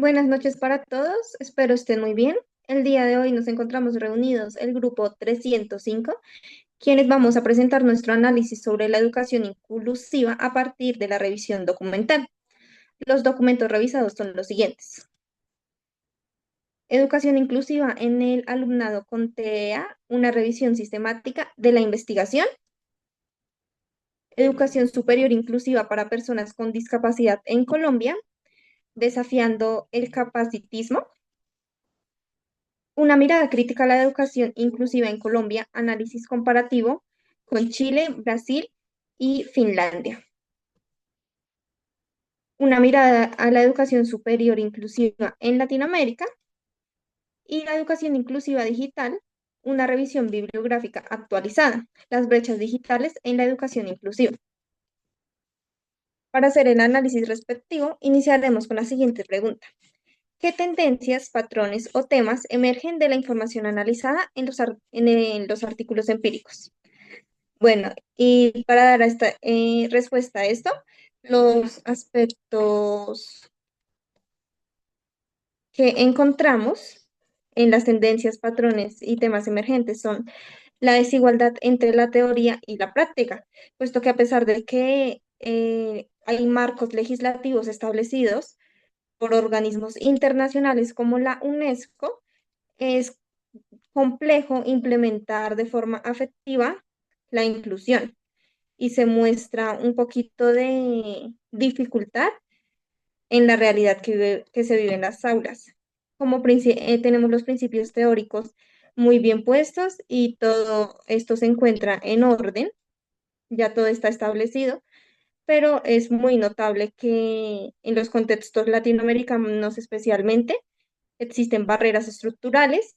Buenas noches para todos, espero estén muy bien. El día de hoy nos encontramos reunidos el grupo 305, quienes vamos a presentar nuestro análisis sobre la educación inclusiva a partir de la revisión documental. Los documentos revisados son los siguientes. Educación inclusiva en el alumnado con TEA, una revisión sistemática de la investigación. Educación superior inclusiva para personas con discapacidad en Colombia, desafiando el capacitismo. Una mirada crítica a la educación inclusiva en Colombia, análisis comparativo con Chile, Brasil y Finlandia. Una mirada a la educación superior inclusiva en Latinoamérica y la educación inclusiva digital, una revisión bibliográfica actualizada, las brechas digitales en la educación inclusiva. Para hacer el análisis respectivo, iniciaremos con la siguiente pregunta. ¿Qué tendencias, patrones o temas emergen de la información analizada en los artículos empíricos? Bueno, y para dar esta respuesta a esto, los aspectos que encontramos en las tendencias, patrones y temas emergentes son la desigualdad entre la teoría y la práctica, puesto que a pesar de que hay marcos legislativos establecidos por organismos internacionales como la UNESCO, es complejo implementar de forma afectiva la inclusión y se muestra un poquito de dificultad en la realidad que se vive en las aulas. Tenemos los principios teóricos muy bien puestos y todo esto se encuentra en orden, ya todo está establecido, pero es muy notable que en los contextos latinoamericanos especialmente existen barreras estructurales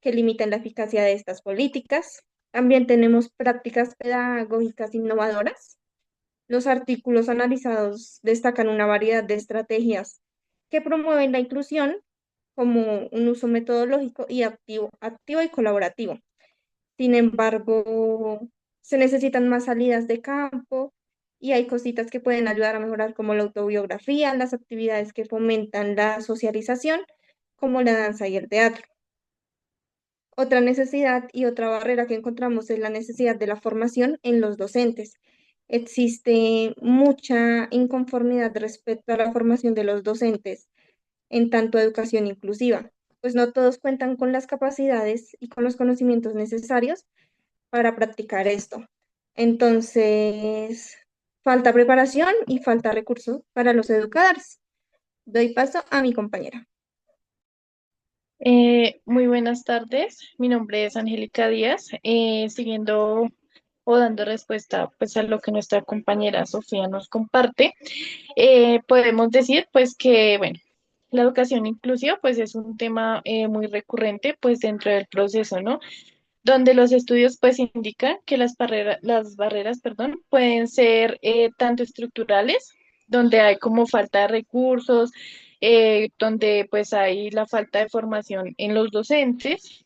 que limitan la eficacia de estas políticas. También tenemos prácticas pedagógicas innovadoras. Los artículos analizados destacan una variedad de estrategias que promueven la inclusión como un uso metodológico y activo y colaborativo. Sin embargo, se necesitan más salidas de campo y hay cositas que pueden ayudar a mejorar como la autobiografía, las actividades que fomentan la socialización, como la danza y el teatro. Otra necesidad y otra barrera que encontramos es la necesidad de la formación en los docentes. Existe mucha inconformidad respecto a la formación de los docentes en tanto educación inclusiva, pues no todos cuentan con las capacidades y con los conocimientos necesarios para practicar esto. Entonces, falta preparación y falta recursos para los educadores. Doy paso a mi compañera. Muy buenas tardes, mi nombre es Angélica Díaz, siguiendo o dando respuesta pues a lo que nuestra compañera Sofía nos comparte. Podemos decir pues que bueno, la educación inclusiva pues es un tema muy recurrente pues dentro del proceso, ¿no? Donde los estudios pues indican que las barreras, perdón, pueden ser tanto estructurales, donde hay como falta de recursos, donde pues hay la falta de formación en los docentes.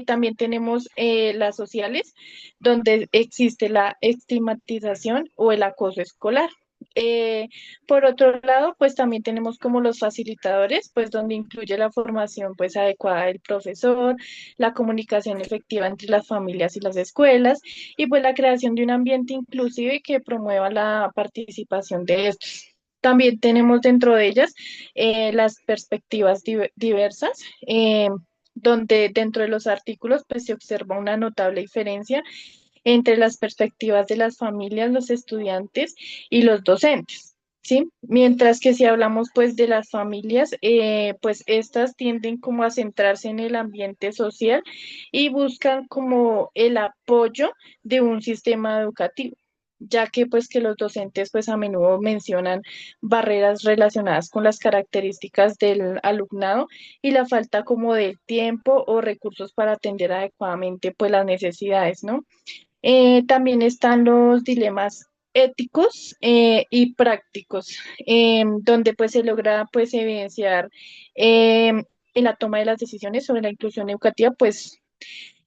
También tenemos las sociales, donde existe la estigmatización o el acoso escolar. Eh, por otro lado, pues también tenemos como los facilitadores, pues donde incluye la formación pues adecuada del profesor, la comunicación efectiva entre las familias y las escuelas y pues la creación de un ambiente inclusive que promueva la participación de estos. También tenemos dentro de ellas las perspectivas diversas, donde dentro de los artículos pues se observa una notable diferencia entre las perspectivas de las familias, los estudiantes y los docentes. ¿Sí? Mientras que si hablamos pues de las familias, pues estas tienden como a centrarse en el ambiente social y buscan como el apoyo de un sistema educativo, ya que pues que los docentes pues a menudo mencionan barreras relacionadas con las características del alumnado y la falta como de tiempo o recursos para atender adecuadamente pues las necesidades, ¿no? También están los dilemas éticos y prácticos, donde pues se logra pues evidenciar en la toma de las decisiones sobre la inclusión educativa, pues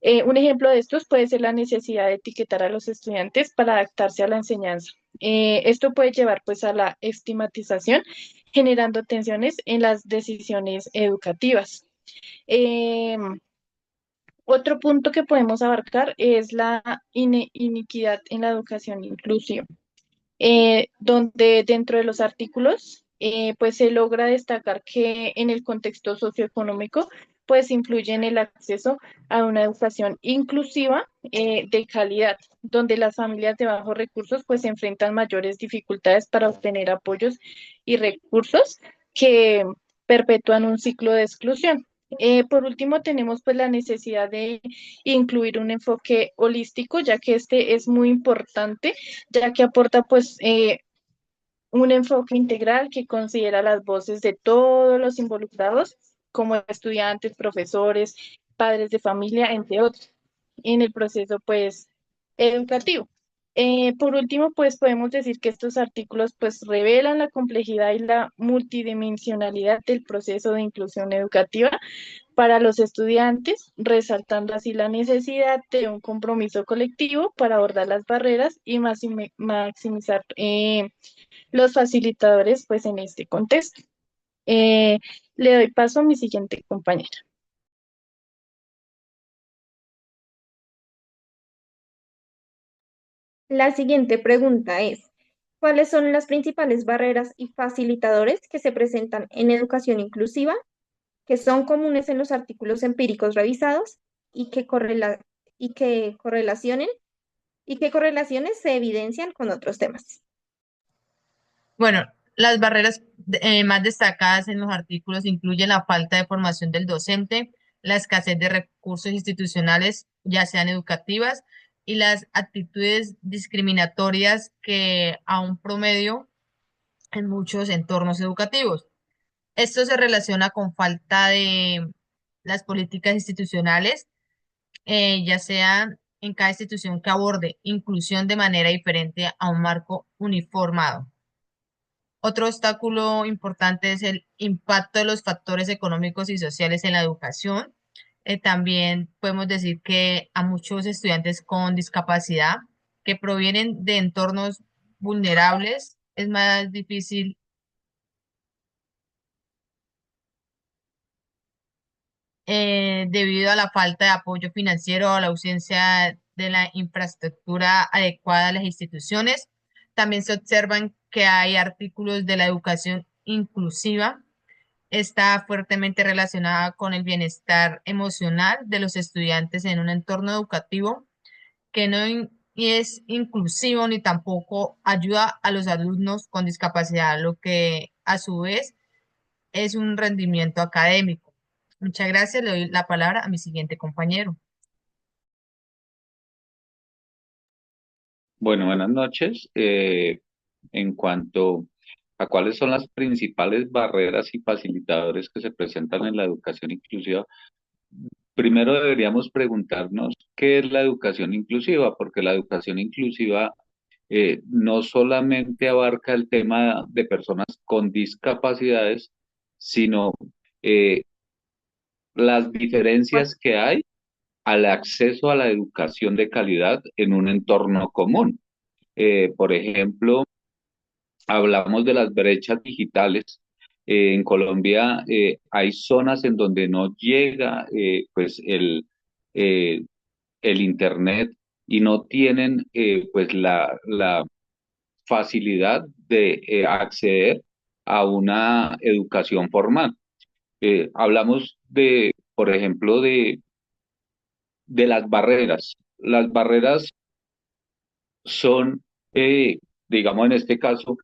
Un ejemplo de estos puede ser la necesidad de etiquetar a los estudiantes para adaptarse a la enseñanza. Esto puede llevar pues a la estigmatización, generando tensiones en las decisiones educativas. Eh, Otro punto que podemos abarcar es la iniquidad en la educación inclusiva, donde dentro de los artículos pues se logra destacar que en el contexto socioeconómico pues influye en el acceso a una educación inclusiva de calidad, donde las familias de bajos recursos pues enfrentan mayores dificultades para obtener apoyos y recursos que perpetúan un ciclo de exclusión. Por último, tenemos pues la necesidad de incluir un enfoque holístico, ya que este es muy importante, ya que aporta pues un enfoque integral que considera las voces de todos los involucrados, como estudiantes, profesores, padres de familia, entre otros, en el proceso pues educativo. Por último, pues podemos decir que estos artículos pues revelan la complejidad y la multidimensionalidad del proceso de inclusión educativa para los estudiantes, resaltando así la necesidad de un compromiso colectivo para abordar las barreras y maximizar los facilitadores pues en este contexto. Eh, Le doy paso a mi siguiente compañera. La siguiente pregunta es, ¿cuáles son las principales barreras y facilitadores que se presentan en educación inclusiva, que son comunes en los artículos empíricos revisados y y que correlacionen y qué correlaciones se evidencian con otros temas? Bueno, las barreras más destacadas en los artículos incluyen la falta de formación del docente, la escasez de recursos institucionales, ya sean educativas, y las actitudes discriminatorias que a un promedio en muchos entornos educativos. Esto se relaciona con falta de las políticas institucionales, ya sea en cada institución que aborde inclusión de manera diferente a un marco uniformado. Otro obstáculo importante es el impacto de los factores económicos y sociales en la educación. También podemos decir que a muchos estudiantes con discapacidad que provienen de entornos vulnerables es más difícil debido a la falta de apoyo financiero o la ausencia de la infraestructura adecuada a las instituciones. También se observan que hay artículos de la educación inclusiva. Está fuertemente relacionada con el bienestar emocional de los estudiantes en un entorno educativo que no es inclusivo ni tampoco ayuda a los alumnos con discapacidad, lo que a su vez es un rendimiento académico. Muchas gracias. Le doy la palabra a mi siguiente compañero. Bueno, buenas noches. En cuanto a cuáles son las principales barreras y facilitadores que se presentan en la educación inclusiva, primero deberíamos preguntarnos qué es la educación inclusiva, porque la educación inclusiva no solamente abarca el tema de personas con discapacidades, sino eh, las diferencias que hay al acceso a la educación de calidad en un entorno común. Por ejemplo, hablamos de las brechas digitales. En Colombia hay zonas en donde no llega pues eh, el Internet y no tienen pues la facilidad de acceder a una educación formal. Hablamos de, por ejemplo, de las barreras. Las barreras son, digamos en este caso,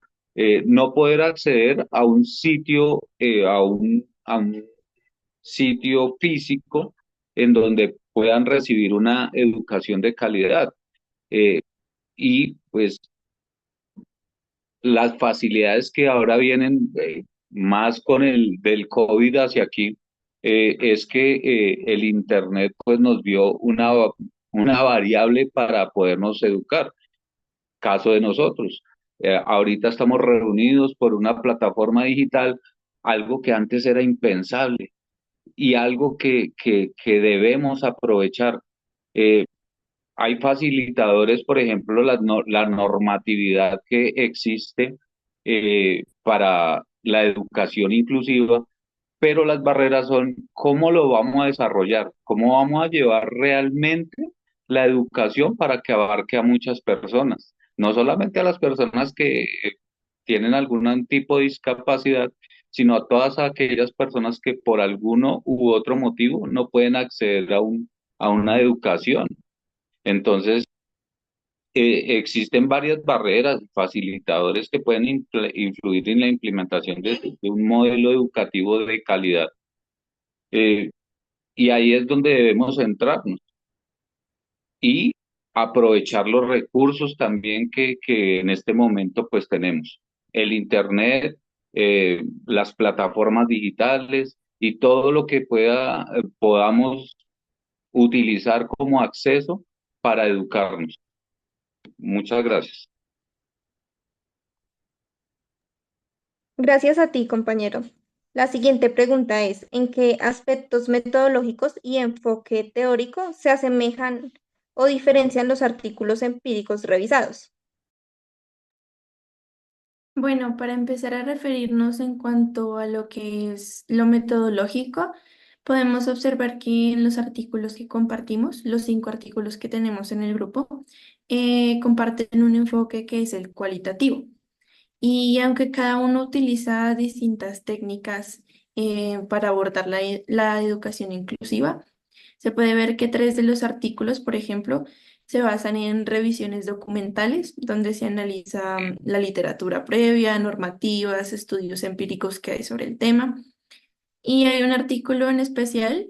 no poder acceder a un sitio, a un sitio físico en donde puedan recibir una educación de calidad. Eh, y pues las facilidades que ahora vienen más con el del COVID hacia aquí, es que el Internet pues nos dio una variable para podernos educar. Caso de nosotros. Ahorita estamos reunidos por una plataforma digital, algo que antes era impensable y algo que debemos aprovechar. Eh, Hay facilitadores, por ejemplo, la normatividad que existe para la educación inclusiva, pero las barreras son cómo lo vamos a desarrollar, cómo vamos a llevar realmente la educación para que abarque a muchas personas, no solamente a las personas que tienen algún tipo de discapacidad, sino a todas aquellas personas que por alguno u otro motivo no pueden acceder a una educación. Entonces, existen varias barreras, facilitadores que pueden influir en la implementación de un modelo educativo de calidad. Eh, y ahí es donde debemos centrarnos y aprovechar los recursos también que en este momento pues tenemos. El Internet, las plataformas digitales y todo lo que podamos utilizar como acceso para educarnos. Muchas gracias. Gracias a ti, compañero. La siguiente pregunta es, ¿en qué aspectos metodológicos y enfoque teórico se asemejan o diferencian los artículos empíricos revisados? Bueno, para empezar a referirnos en cuanto a lo que es lo metodológico, podemos observar que en los artículos que compartimos, los 5 artículos que tenemos en el grupo, comparten un enfoque que es el cualitativo. Y aunque cada uno utiliza distintas técnicas para abordar la educación inclusiva, se puede ver que 3 de los artículos, por ejemplo, se basan en revisiones documentales, donde se analiza la literatura previa, normativas, estudios empíricos que hay sobre el tema. Y hay un artículo en especial,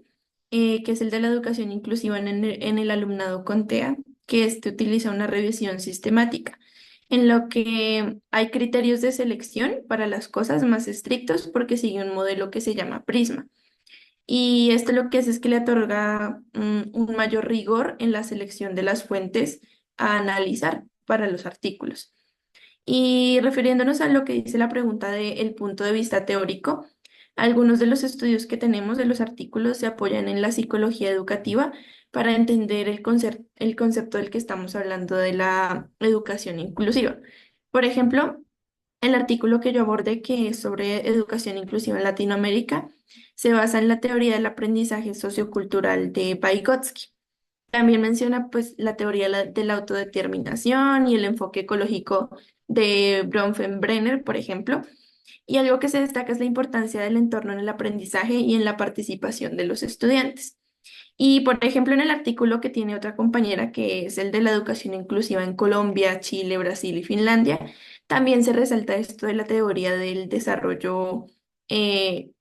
que es el de la educación inclusiva en el alumnado con TEA, que este utiliza una revisión sistemática, en lo que hay criterios de selección para las cosas más estrictos porque sigue un modelo que se llama Prisma. Y esto lo que hace es que le otorga un mayor rigor en la selección de las fuentes a analizar para los artículos. Y refiriéndonos a lo que dice la pregunta del punto de vista teórico, algunos de los estudios que tenemos de los artículos se apoyan en la psicología educativa para entender el concepto del que estamos hablando de la educación inclusiva. Por ejemplo, el artículo que yo abordé, que es sobre educación inclusiva en Latinoamérica, se basa en la teoría del aprendizaje sociocultural de Vygotsky. También menciona pues la teoría de la autodeterminación y el enfoque ecológico de Bronfenbrenner, por ejemplo. Y algo que se destaca es la importancia del entorno en el aprendizaje y en la participación de los estudiantes. Y por ejemplo, en el artículo que tiene otra compañera, que es el de la educación inclusiva en Colombia, Chile, Brasil y Finlandia, también se resalta esto de la teoría del desarrollo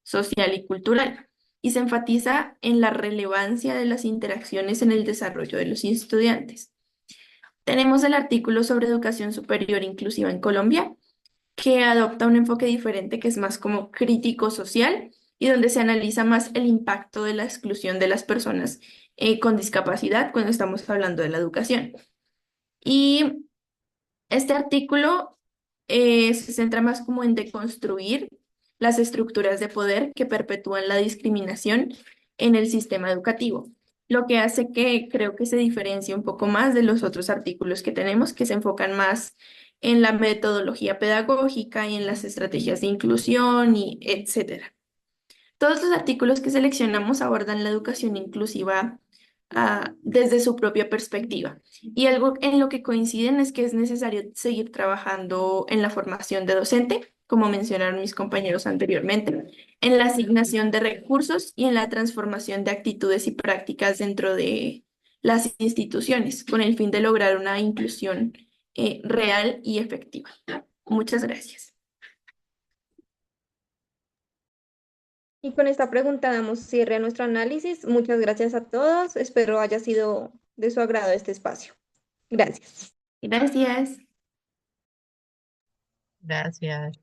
social y cultural. Y se enfatiza en la relevancia de las interacciones en el desarrollo de los estudiantes. Tenemos el artículo sobre educación superior inclusiva en Colombia, que adopta un enfoque diferente, que es más como crítico social y donde se analiza más el impacto de la exclusión de las personas con discapacidad cuando estamos hablando de la educación. Y este artículo se centra más como en deconstruir las estructuras de poder que perpetúan la discriminación en el sistema educativo, lo que hace que creo que se diferencie un poco más de los otros artículos que tenemos, que se enfocan más en la metodología pedagógica y en las estrategias de inclusión y etcétera. Todos los artículos que seleccionamos abordan la educación inclusiva desde su propia perspectiva. Y algo en lo que coinciden es que es necesario seguir trabajando en la formación de docente, como mencionaron mis compañeros anteriormente, en la asignación de recursos y en la transformación de actitudes y prácticas dentro de las instituciones, con el fin de lograr una inclusión real y efectiva. Muchas gracias. Y con esta pregunta damos cierre a nuestro análisis. Muchas gracias a todos. Espero haya sido de su agrado este espacio. Gracias. Gracias. Gracias.